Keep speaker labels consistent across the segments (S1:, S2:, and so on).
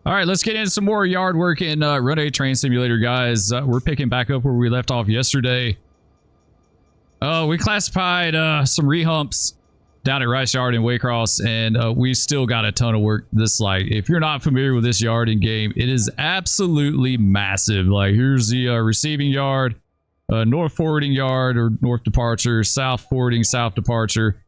S1: All right, let's get into some more yard work in Run8 Train Simulator, guys. We're picking back up where we left off yesterday. We classified some rehumps down at Rice Yard in Waycross, and we still got a ton of work. If you're not familiar with this yard in game, it is absolutely massive. Like, here's the receiving yard, north forwarding yard or north departure, south forwarding, south departure.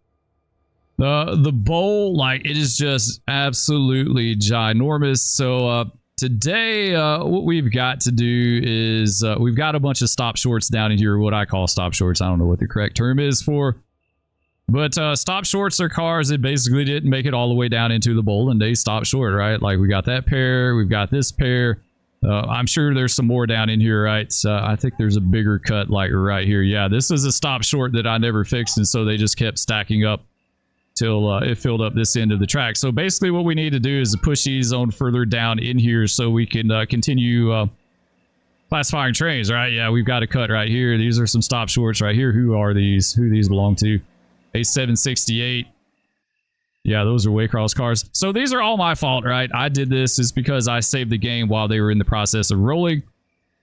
S1: The bowl, like, it is just absolutely ginormous. So today what we've got to do is we've got a bunch of stop shorts down in here, what I call stop shorts. I don't know what the correct term is for, but stop shorts are cars that basically didn't make it all the way down into the bowl and they stopped short, right? Like, we got that pair, we've got this pair. I'm sure there's some more down in here, right? So I think there's a bigger cut like right here. Yeah, this is a stop short that I never fixed, and so they just kept stacking up till it filled up this end of the track. So basically what we need to do is push these on further down in here so we can continue classifying trains, right? Yeah, we've got a cut right here. These are some stop shorts right here. Who are these? Who these belong to? A768. Yeah, those are Waycross cars. So these are all my fault, right? I did this is because I saved the game while they were in the process of rolling.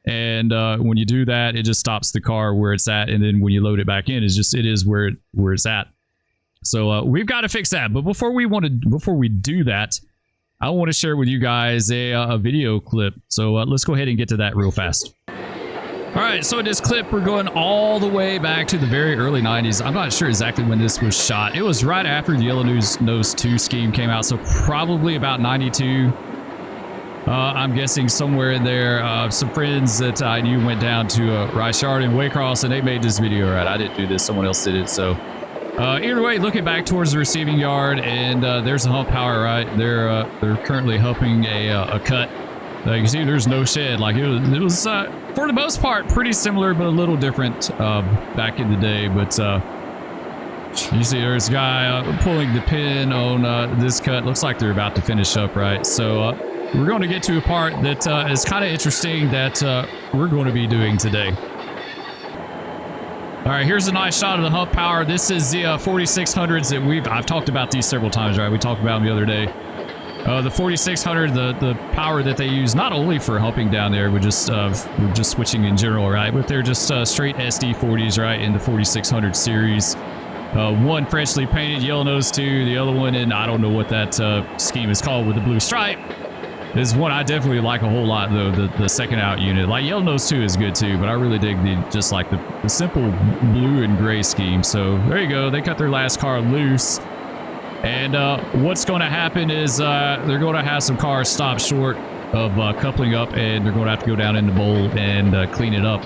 S1: And when you do that, it just stops the car where it's at. And then when you load it back in, it is where it's at. So we've got to fix that. But before we do that, I want to share with you guys a video clip. So let's go ahead and get to that real fast. All right, so in this clip, we're going all the way back to the very early 90s. I'm not sure exactly when this was shot. It was right after the Yellow Nose 2 scheme came out, so probably about 92. I'm guessing somewhere in there. Some friends that I knew went down to Rice Yard in Waycross, and they made this video, right? I didn't do this. Someone else did it, so... either way, looking back towards the receiving yard, and there's a hump power, right? They're currently humping a cut. You can see there's no shed. Like, it was for the most part pretty similar, but a little different back in the day. But you see there's a guy pulling the pin on this cut. Looks like they're about to finish up, right? So we're going to get to a part that is kind of interesting that we're going to be doing today. All right, here's a nice shot of the hump power. This is the 4600s that I've talked about these several times, right? We talked about them the other day. The 4600, the power that they use not only for humping down there, we're just switching in general, right? But they're just straight SD40s, right? In the 4600 series. One freshly painted Yellow Nose 2, the other one, and I don't know what that scheme is called with the blue stripe. Is one I definitely like a whole lot, though, the second out unit. Like, Yellow Nose 2 is good too, but I really dig the simple blue and gray scheme. So there you go. They cut their last car loose. And what's going to happen is they're going to have some cars stop short of coupling up, and they're going to have to go down in the bowl and clean it up.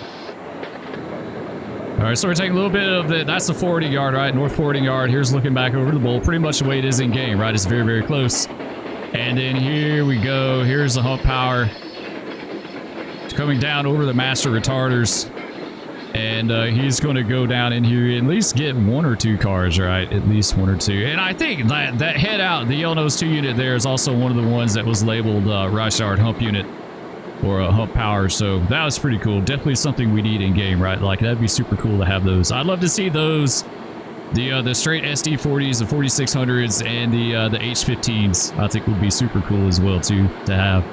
S1: All right, so we're taking a little bit of it. That's the forwarding yard, right? North forwarding yard. Here's looking back over the bowl. Pretty much the way it is in game, right? It's very, very close. And then here we go. Here's the hump power. It's coming down over the master retarders. And he's going to go down in here and at least get one or two cars, right? At least one or two. And I think that head out, the Yellow Nose 2 unit there is also one of the ones that was labeled Rice Yard hump unit or a hump power. So that was pretty cool. Definitely something we need in game, right? Like, that'd be super cool to have those. I'd love to see those. The straight SD40s, the 4600s, and the H15s, I think would be super cool as well too to have.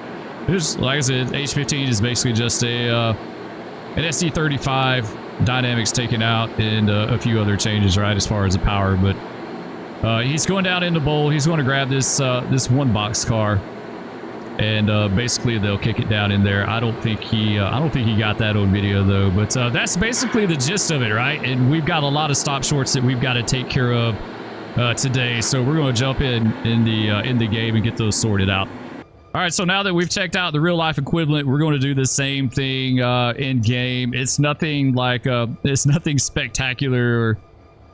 S1: There's, like I said, H15 is basically just an SD35, dynamics taken out, and a few other changes, right, as far as the power. But he's going down in the bowl. He's going to grab this one box car, and basically they'll kick it down in there. I don't think he got that on video though. But that's basically the gist of it, right? And we've got a lot of stop shorts that we've got to take care of today. So we're going to jump in the game and get those sorted out. All right, so now that we've checked out the real life equivalent, we're going to do the same thing in game. It's nothing like it's nothing spectacular or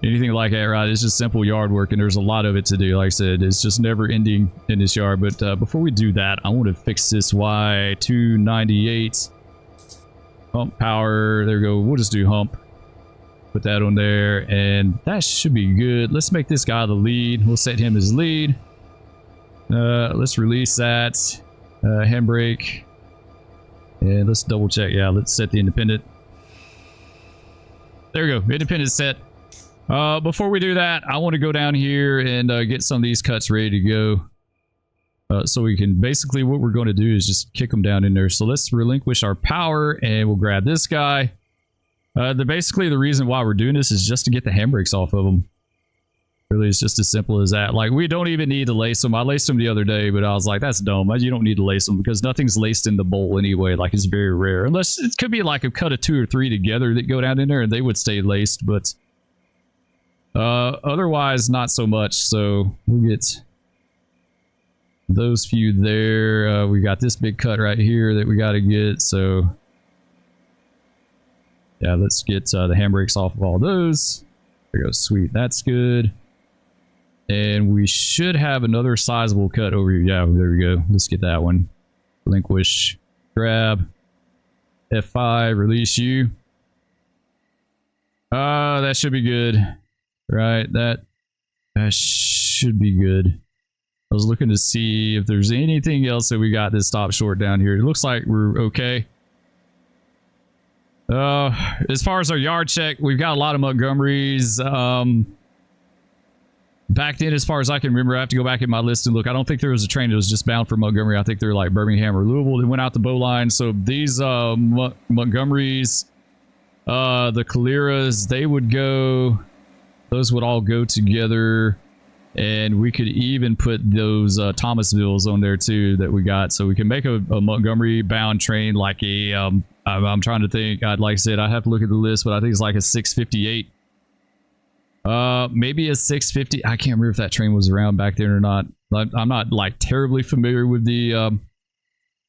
S1: anything like that, right? It's just simple yard work, and there's a lot of it to do. Like I said, it's just never ending in this yard. But before we do that, I want to fix this Y298 hump power. There we go. We'll just do hump. Put that on there, and that should be good. Let's make this guy the lead. We'll set him as lead. Let's release that handbrake, and let's double check. Yeah, let's set the independent. There we go. Independent set. Before we do that, I want to go down here and get some of these cuts ready to go. So we can basically, what we're going to do is just kick them down in there. So let's relinquish our power and we'll grab this guy. Basically the reason why we're doing this is just to get the handbrakes off of them. Really, it's just as simple as that. Like, we don't even need to lace them. I laced them the other day, but I was like, that's dumb. You don't need to lace them because nothing's laced in the bowl anyway. Like, it's very rare. Unless it could be like a cut of 2 or 3 together that go down in there and they would stay laced. But otherwise, not so much. So we'll get those few there. We got this big cut right here that we got to get. So yeah, let's get the handbrakes off of all those. There we go. Sweet. That's good. And we should have another sizable cut over here. Yeah, there we go. Let's get that one. Relinquish. Grab. F5. Release you. That should be good. Right. That should be good. I was looking to see if there's anything else that we got this stop short down here. It looks like we're okay. As far as our yard check, we've got a lot of Montgomerys. Back then, as far as I can remember, I have to go back in my list and look. I don't think there was a train that was just bound for Montgomery. I think they're like Birmingham or Louisville that went out the bow line. So these Montgomerys, the Caleras, they would go, those would all go together. And we could even put those Thomasvilles on there too that we got. So we can make a Montgomery bound train like a, I'm trying to think, like I said, I have to look at the list, but I think it's like a 658. Maybe a 650. I can't remember if that train was around back then or not. I'm not like terribly familiar with the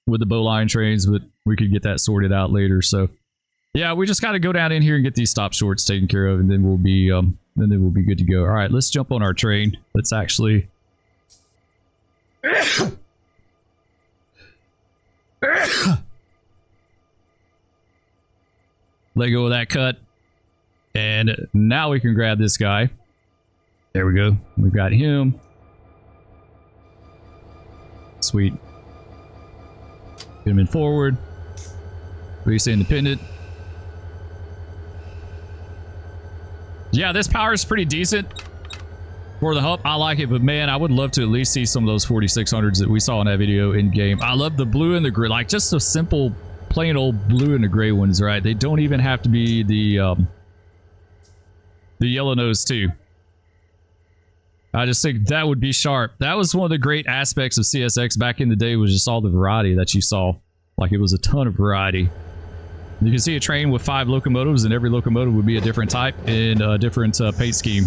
S1: bowline trains, but we could get that sorted out later. So yeah, we just got to go down in here and get these stop shorts taken care of, and then we'll be good to go. All right, let's jump on our train. Let's actually let go of that cut. And now we can grab this guy. There we go. We've got him. Sweet. Get him in forward. Release independent. Yeah, this power is pretty decent for the hump. I like it, but man, I would love to at least see some of those 4600s that we saw in that video in game. I love the blue and the gray, like just the simple, plain old blue and the gray ones, right? They don't even have to be the yellow nose too. I just think that would be sharp. That was one of the great aspects of CSX back in the day, was just all the variety that you saw. Like, it was a ton of variety. You can see a train with 5 locomotives, and every locomotive would be a different type and a different paint scheme.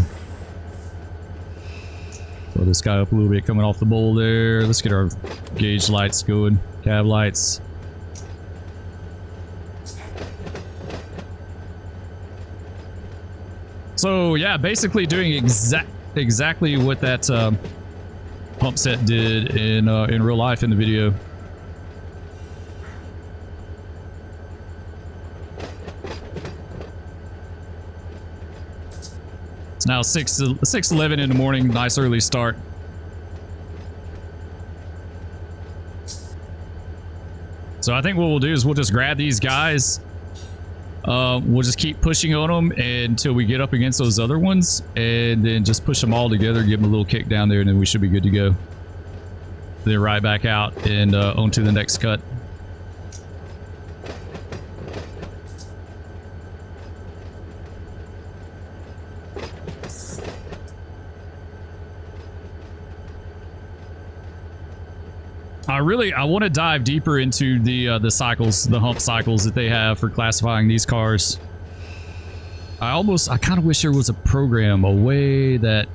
S1: Throw this guy up a little bit coming off the bowl there. Let's get our gauge lights going. Cab lights. So yeah, basically doing exactly what that pump set did in real life in the video. It's now 6:11 in the morning. Nice early start. So I think what we'll do is we'll just grab these guys. We'll just keep pushing on them until we get up against those other ones, and then just push them all together, give them a little kick down there, and then we should be good to go. Then right back out and onto the next cut. I want to dive deeper into the cycles, the hump cycles that they have for classifying these cars. I kind of wish there was a program, a way that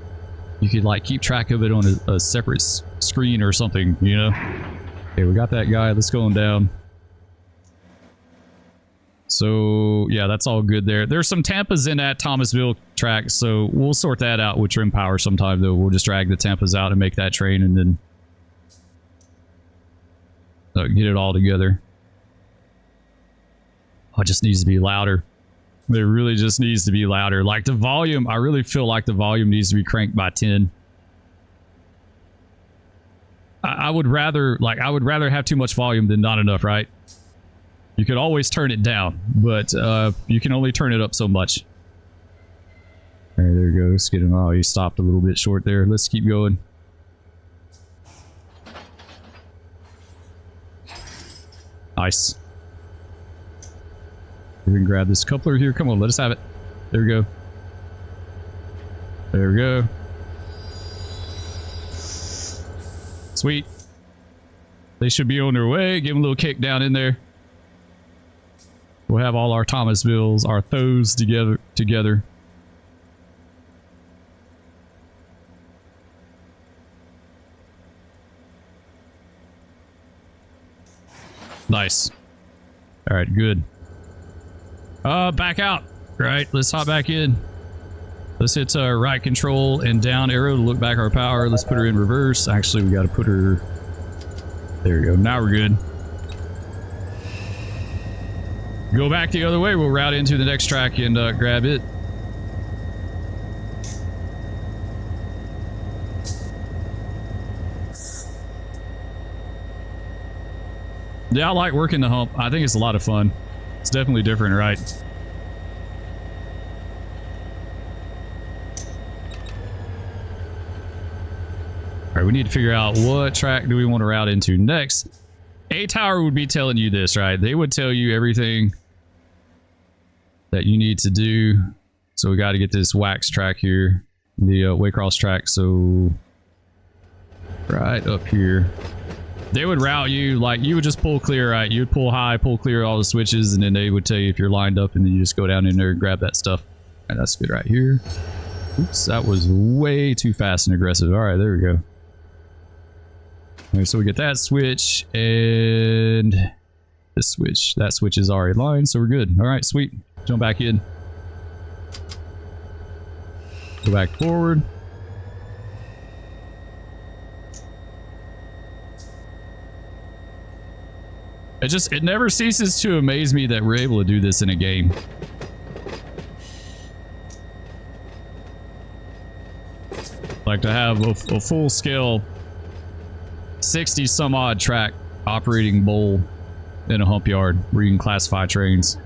S1: you could like keep track of it on a separate screen or something, you know? Okay, we got that guy. Let's go on down. So yeah, that's all good there. There's some Tampas in that Thomasville track, so we'll sort that out with trim power sometime though. We'll just drag the Tampas out and make that train, and then get it all together. Oh, it just needs to be louder. It really just needs to be louder. Like the volume, I really feel like the volume needs to be cranked by 10. I would rather have too much volume than not enough, right? You could always turn it down, but you can only turn it up so much. All right, there we go. Let's get him. Oh, he stopped a little bit short there. Let's keep going. Nice. We can grab this coupler here. Come on, let us have it. There we go. There we go. Sweet. They should be on their way. Give them a little kick down in there. We'll have all our Thomasvilles, our Thos together. Nice. All right, good. Back out. Right, let's hop back in. Let's hit right control and down arrow to look back our power. Let's put her in reverse. Actually, we got to put her... There we go. Now we're good. Go back the other way. We'll route into the next track and grab it. Yeah, I like working the hump. I think it's a lot of fun. It's definitely different, right? All right, we need to figure out what track do we want to route into next. A Tower would be telling you this, right? They would tell you everything that you need to do. So we got to get this wax track here, the Waycross track. So right up here. They would route you like you would just pull clear, right? You would pull high, pull clear all the switches, and then they would tell you if you're lined up, and then you just go down in there and grab that stuff. All right, that's good right here. Oops, that was way too fast and aggressive. All right, there we go. All right, so we get that switch and this switch. That switch is already lined, so we're good. All right, sweet. Jump back in. Go back forward. It never ceases to amaze me that we're able to do this in a game. Like to have a full scale 60 some odd track operating bowl in a hump yard where you can classify trains.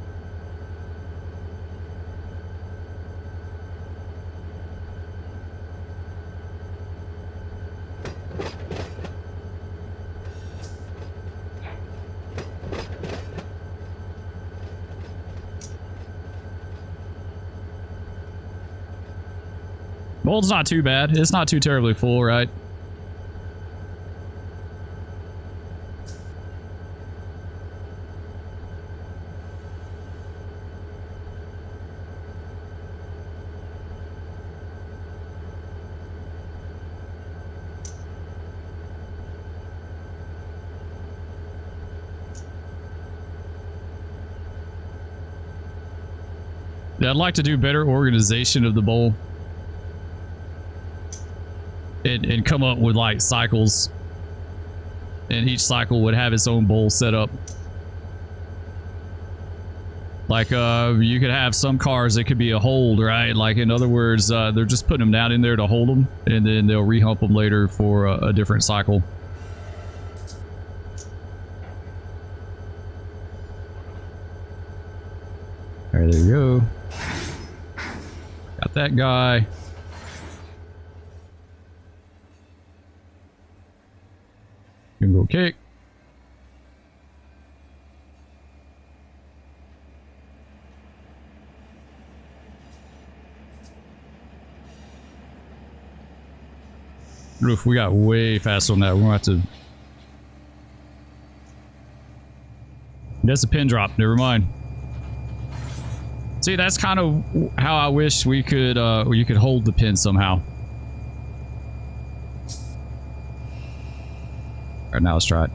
S1: Bowl's not too bad. It's not too terribly full, right? Yeah, I'd like to do better organization of the bowl. And come up with like cycles, and each cycle would have its own bowl set up. Like you could have some cars that could be a hold, right? Like in other words, they're just putting them down in there to hold them, and then they'll rehump them later for a different cycle. All right, there you go. Got that guy. Gonna go kick. Oof, we got way fast on that. We're gonna have to. That's a pin drop. Never mind. See, that's kind of how I wish we could. You could hold the pin somehow. All right, now let's try it.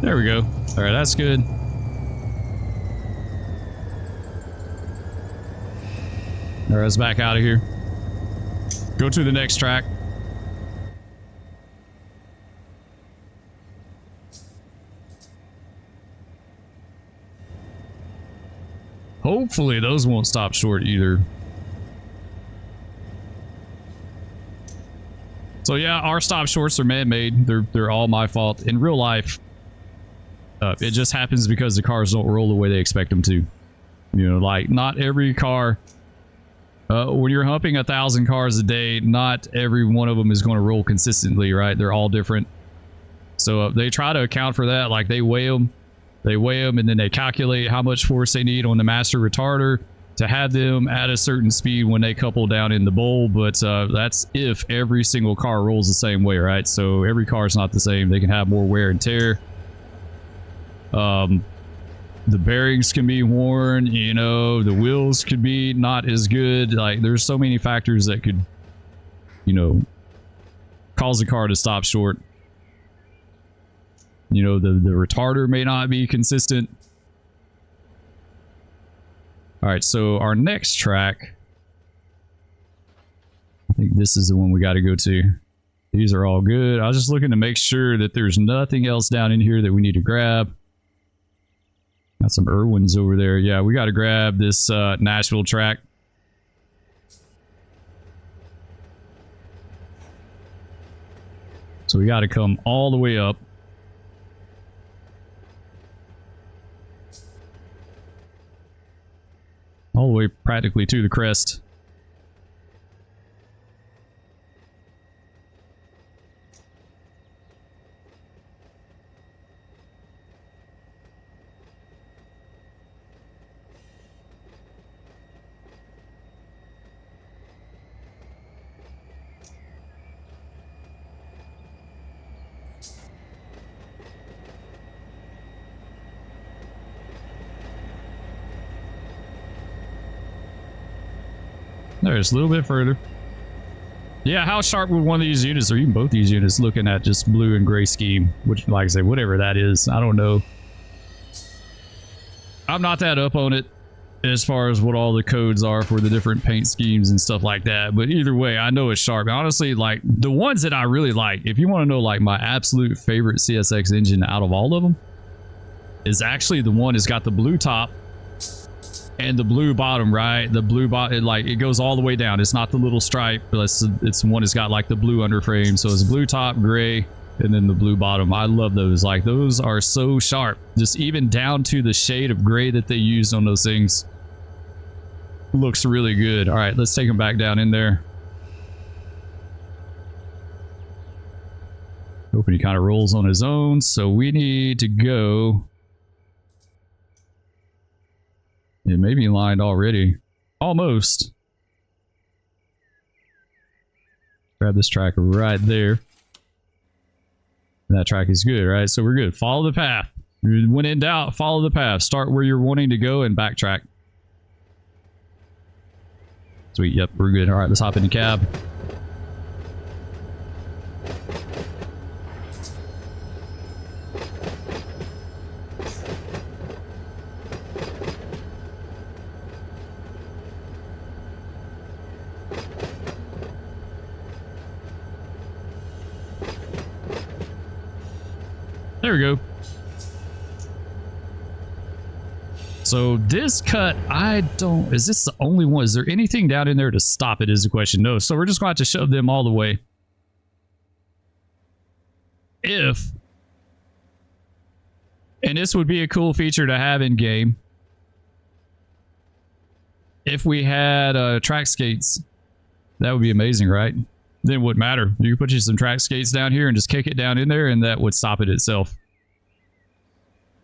S1: There we go. All right, that's good. All right, let's back out of here. Go to the next track. Hopefully those won't stop short either. So yeah, our stop shorts are man-made. They're all my fault. In real life, it just happens because the cars don't roll the way they expect them to. You know, like not every car When you're humping 1,000 cars a day, not every one of them is going to roll consistently, right? They're all different. So they try to account for that. Like they weigh them, and then they calculate how much force they need on the master retarder to have them at a certain speed when they couple down in the bowl. But that's if every single car rolls the same way, right? So every car is not the same. They can have more wear and tear. The bearings can be worn, you know, the wheels could be not as good. Like there's so many factors that could, you know, cause the car to stop short. You know, the retarder may not be consistent. All right, so our next track, I think this is the one we got to go to. These are all good. I was just looking to make sure that there's nothing else down in here that we need to grab. Got some Irwins over there. Yeah, we got to grab this Nashville track. So we got to come all the way up. All the way practically to the crest. There's a little bit further. Yeah, how sharp would one of these units, or even both these units, looking at just blue and gray scheme, which, like I say, whatever that is, I don't know. I'm not that up on it as far as what all the codes are for the different paint schemes and stuff like that, but either way, I know it's sharp. Honestly, like, the ones that I really like, if you want to know, like, my absolute favorite CSX engine out of all of them, is actually the one that's got the blue top and the blue bottom, right? The blue bottom, like, it goes all the way down. It's not the little stripe. It's one that's got like the blue underframe. So it's blue top, gray, and then the blue bottom. I love those. Like, those are so sharp. Just even down to the shade of gray that they used on those things. Looks really good. All right, let's take them back down in there. Hoping he kind of rolls on his own. So we need to go. It may be lined already. Almost. Grab this track right there. That track is good, right? So we're good. Follow the path. When in doubt, follow the path. Start where you're wanting to go and backtrack. Sweet. Yep, we're good. All right, let's hop in the cab. There we go. So this cut, I don't... Is this the only one? Is there anything down in there to stop it is the question. No. So we're just going to have to shove them all the way. If... And this would be a cool feature to have in game. If we had track skates, that would be amazing, right? Then it wouldn't matter. You could put you some track skates down here and just kick it down in there, and that would stop it itself.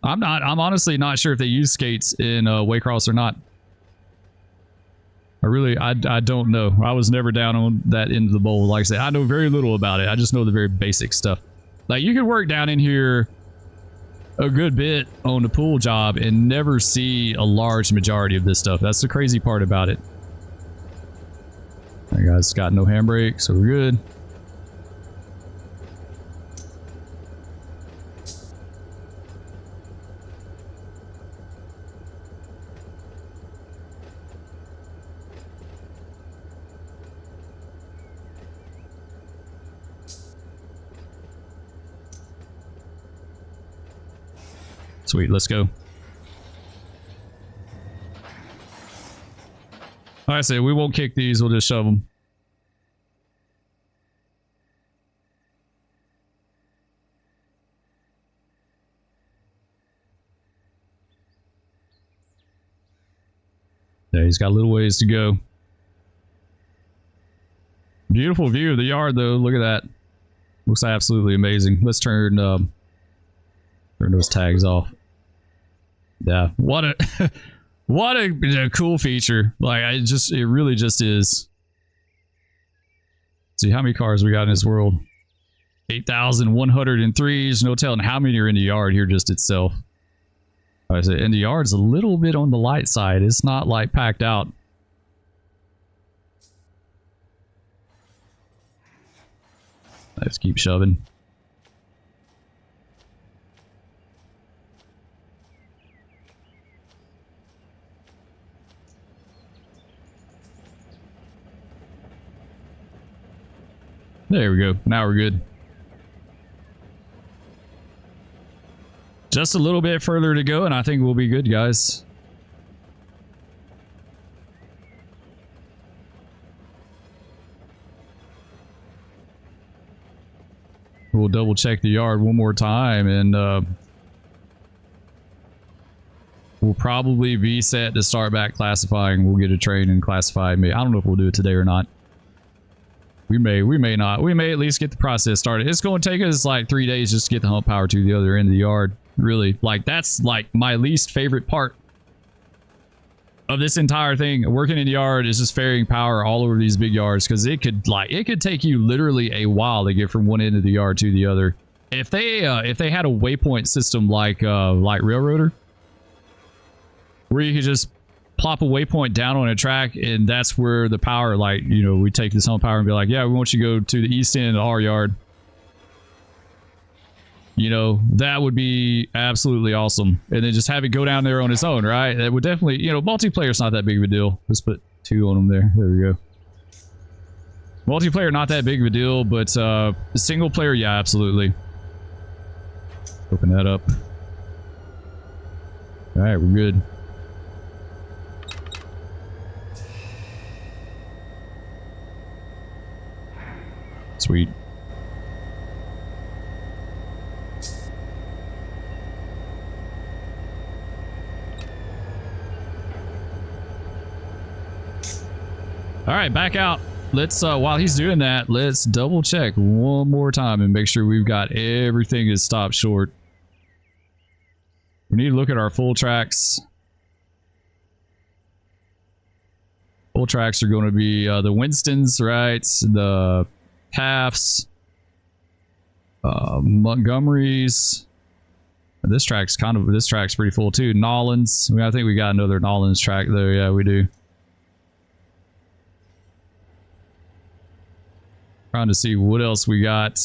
S1: I'm honestly not sure if they use skates in Waycross or not. I don't know. I was never down on that end of the bowl. Like I said, I know very little about it. I just know the very basic stuff. Like, you can work down in here a good bit on the pool job and never see a large majority of this stuff. That's the crazy part about it. Alright guys, got no handbrake, so we're good. Sweet, let's go. Like I said, we won't kick these, we'll just shove them. Yeah, he's got a little ways to go. Beautiful view of the yard, though. Look at that. Looks absolutely amazing. Let's turn those tags off. Yeah, what a what a cool feature. Like, it really just is. See how many cars we got in this world. 8,103. There's no telling how many are in the yard here just itself. I said, and the yard's a little bit on the light side. It's not like packed out. Let's keep shoving. There we go. Now we're good. Just a little bit further to go, and I think we'll be good, guys. We'll double check the yard one more time, and we'll probably be set to start back classifying. We'll get a train and classify me. I don't know if we'll do it today or not. We may not. We may at least get the process started. It's going to take us like 3 days just to get the hump power to the other end of the yard. Really, like, that's like my least favorite part of this entire thing. Working in the yard is just ferrying power all over these big yards, because it could take you literally a while to get from one end of the yard to the other. If they had a waypoint system like Railroader, where you could just plop a waypoint down on a track, and that's where the power, like, you know, we take this hump power and be like, yeah, we want you to go to the east end of our yard. You know, that would be absolutely awesome. And then just have it go down there on its own, right? That would definitely, you know, multiplayer's not that big of a deal. Let's put 2 on them there. There we go. Multiplayer, not that big of a deal, but single player, yeah, absolutely. Open that up. All right, we're good. Sweet. All right, back out. Let's while he's doing that, let's double check one more time and make sure we've got everything is stopped short. We need to look at our full tracks. Full tracks are going to be the Winstons, right? The Halfs, Montgomerys. This track's pretty full too. Nollins. I think we got another Nollins track though. Yeah, we do. Trying to see what else we got.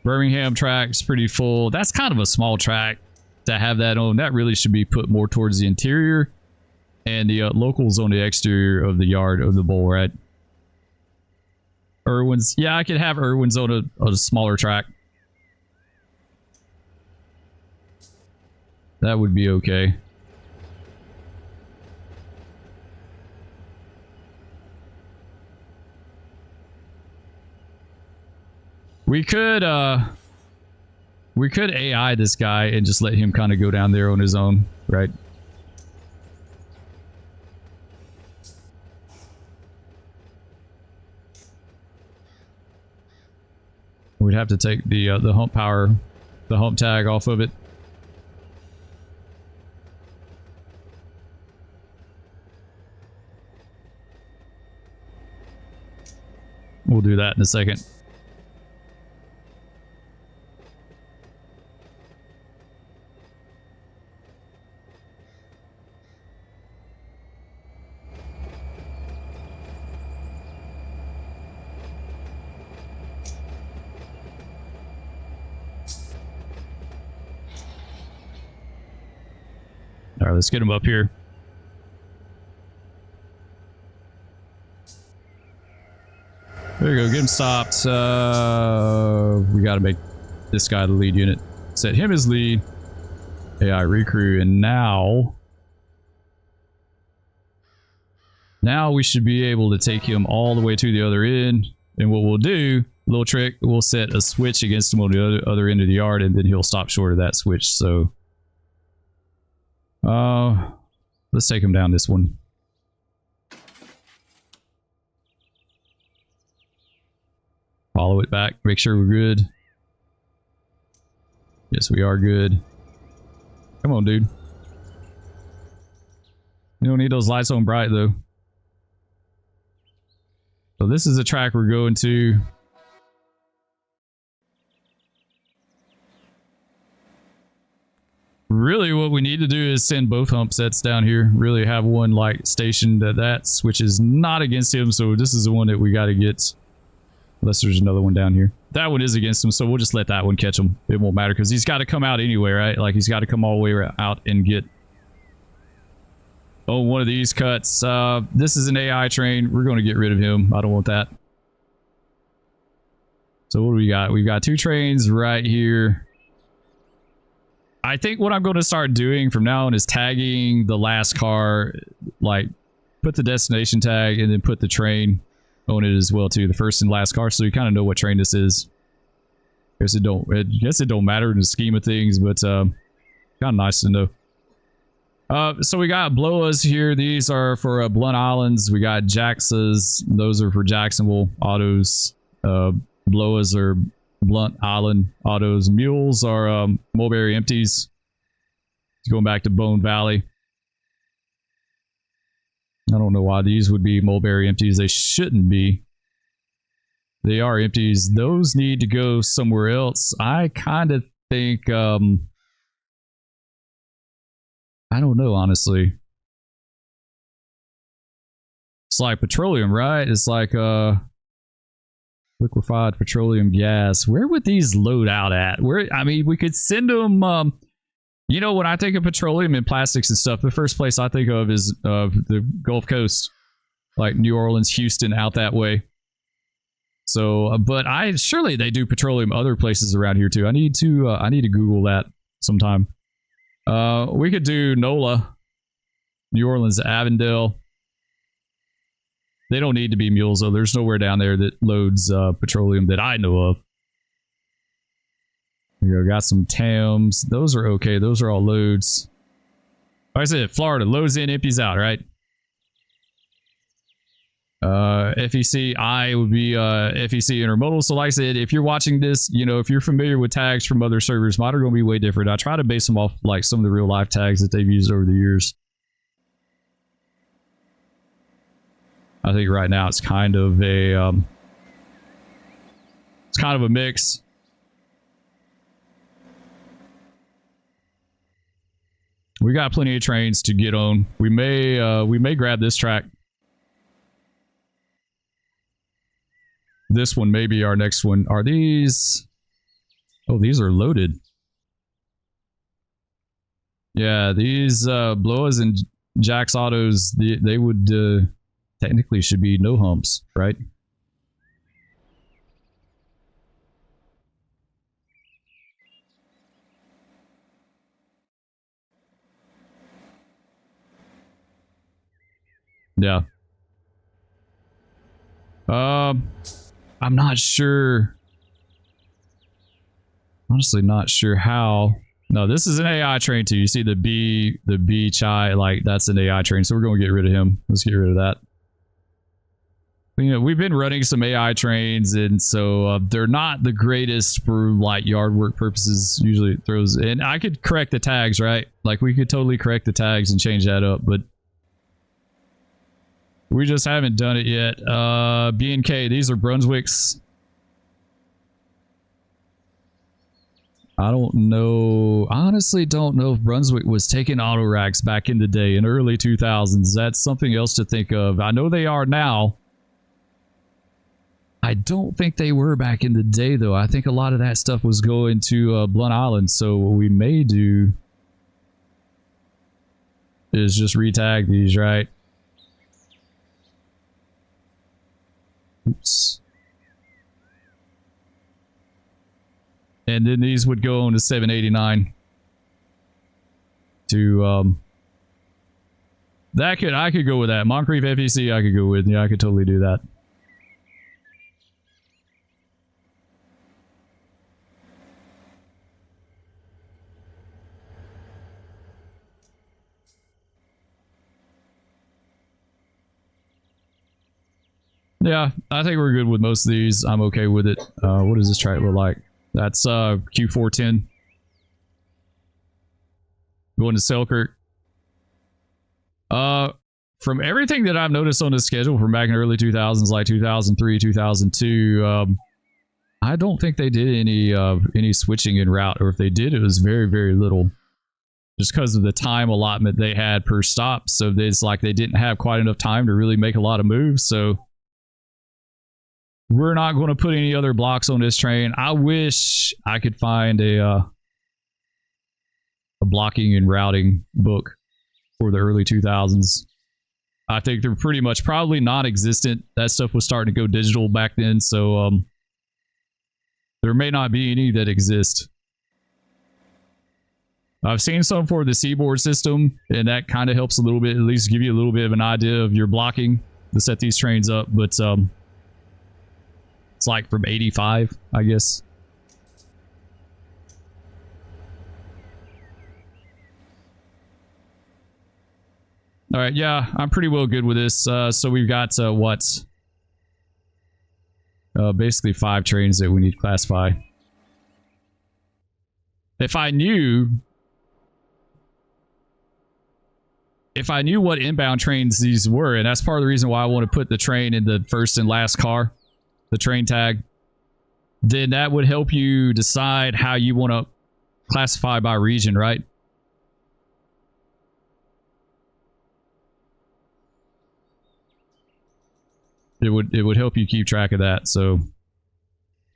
S1: Birmingham track's pretty full. That's kind of a small track to have that on. That really should be put more towards the interior, and the locals on the exterior of the yard of the bowl, right? Irwin's. Yeah, I could have Irwin's on a smaller track. That would be okay. We could AI this guy and just let him kind of go down there on his own, right? We'd have to take the hump power, the hump tag off of it. We'll do that in a second. All right, let's get him up here. There you go, get him stopped. We gotta make this guy the lead unit. Set him as lead. AI recrew, and now we should be able to take him all the way to the other end. And what we'll do, little trick, we'll set a switch against him on the other end of the yard, and then he'll stop short of that switch. So let's take him down this one. Follow it back. Make sure we're good. Yes, we are good. Come on, dude. You don't need those lights on bright, though. So this is the track we're going to. Really, what we need to do is send both hump sets down here. Really have one like stationed at that, which is not against him. So this is the one that we got to get. Unless there's another one down here. That one is against him, so we'll just let that one catch him. It won't matter because he's got to come out anyway, right? Like he's got to come all the way out and get. Oh, one of these cuts. This is an AI train. We're going to get rid of him. I don't want that. So what do we got? We've got 2 trains right here. I think what I'm going to start doing from now on is tagging the last car, like put the destination tag and then put the train on it as well too, the first and last car, so you kind of know what train this is. I guess it don't matter in the scheme of things, but kind of nice to know. So we got Bloas here. These are for Blunt Islands. We got Jaxas. Those are for Jacksonville autos. Bloas are Blunt Island autos. Mules are Mulberry Empties. Going back to Bone Valley. I don't know why these would be Mulberry Empties. They shouldn't be. They are empties. Those need to go somewhere else. I kind of think I don't know, honestly. It's like petroleum, right? It's like liquefied petroleum gas. Where would these load out at? Where, I mean, we could send them. You know, when I think of petroleum and plastics and stuff, the first place I think of is the Gulf Coast, like New Orleans, Houston, out that way. So, but surely they do petroleum other places around here too. I need to Google that sometime. We could do NOLA, New Orleans, Avondale. They don't need to be mules though. There's nowhere down there that loads petroleum that I know of. We got some TAMs. Those are okay. Those are all loads. Like I said, Florida loads in, empties out, right? FEC would be FEC intermodal. So like I said, if you're watching this, you know, if you're familiar with tags from other servers, mine are going to be way different. I try to base them off like some of the real life tags that they've used over the years. I think right now it's kind of a mix. We got plenty of trains to get on. We may grab this track. This one may be our next one. Are these? Oh, these are loaded. Yeah, these Bloas and Jax autos, they would technically should be no humps, right? Yeah. I'm not sure. Honestly, not sure how. No, this is an AI train too. You see the B chai, like that's an AI train. So we're going to get rid of him. Let's get rid of that. You know, we've been running some AI trains, and so they're not the greatest for like yard work purposes. Usually it throws, and I could correct the tags, right? Like we could totally correct the tags and change that up, but we just haven't done it yet. B&K, these are Brunswicks. I don't know. Honestly, don't know if Brunswick was taking auto racks back in the day in early 2000s. That's something else to think of. I know they are now. I don't think they were back in the day, though. I think a lot of that stuff was going to Blunt Island. So what we may do is just retag these, right? Oops. And then these would go on to 789 to I could go with that. Moncrief FEC I could go with. Yeah, I could totally do that. Yeah, I think we're good with most of these. I'm okay with it. What does this track look like? That's Q410. Going to Selkirk. From everything that I've noticed on the schedule from back in the early 2000s, like 2003, 2002, I don't think they did any switching in route, or if they did, it was very, very little. Just because of the time allotment they had per stop, so it's like they didn't have quite enough time to really make a lot of moves. So we're not going to put any other blocks on this train. I wish I could find a blocking and routing book for the early 2000s. I think they're pretty much probably non-existent. That stuff was starting to go digital back then, so there may not be any that exist. I've seen some for the Seaboard system, and that kind of helps a little bit, at least give you a little bit of an idea of your blocking to set these trains up, but it's like from 85, I guess. All right, yeah, I'm pretty well good with this. So we've got what? Basically 5 trains that we need to classify. If I knew what inbound trains these were, and that's part of the reason why I want to put the train in the first and last car, the train tag, then that would help you decide how you want to classify by region, right? It would help you keep track of that. So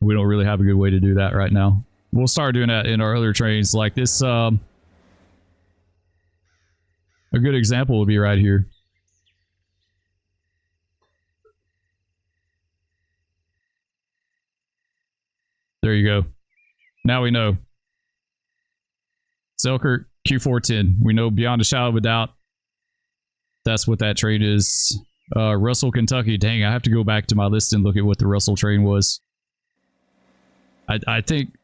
S1: we don't really have a good way to do that right now. We'll start doing that in our other trains like this. A good example will be right here. There you go. Now we know. Selkirk Q410. We know beyond a shadow of a doubt that's what that train is. Russell, Kentucky. Dang, I have to go back to my list and look at what the Russell train was. I think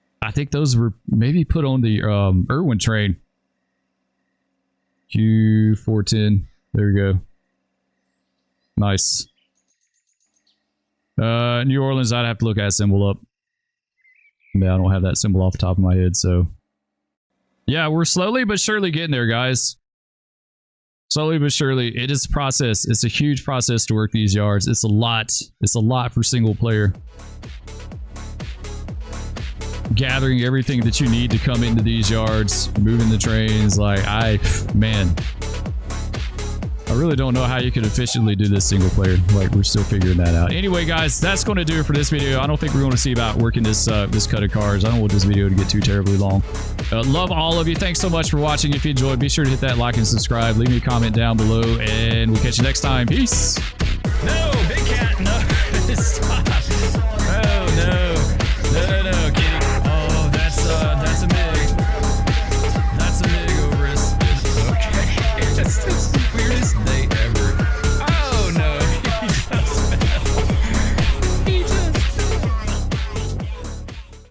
S1: those were maybe put on the Irwin train. Q410. There we go. Nice. New Orleans, I'd have to look at that symbol up. Yeah, I don't have that symbol off the top of my head, so. Yeah, we're slowly but surely getting there, guys. Slowly but surely. It is a process. It's a huge process to work these yards. It's a lot. It's a lot for single player. Gathering everything that you need to come into these yards, moving the trains, like man, I really don't know how you could efficiently do this single player. Like, we're still figuring that out. Anyway, guys, that's going to do it for this video. I don't think we're going to see about working this this cut of cars. I don't want this video to get too terribly long. Love all of you. Thanks so much for watching. If you enjoyed, be sure to hit that like and subscribe. Leave me a comment down below, and we'll catch you next time. Peace.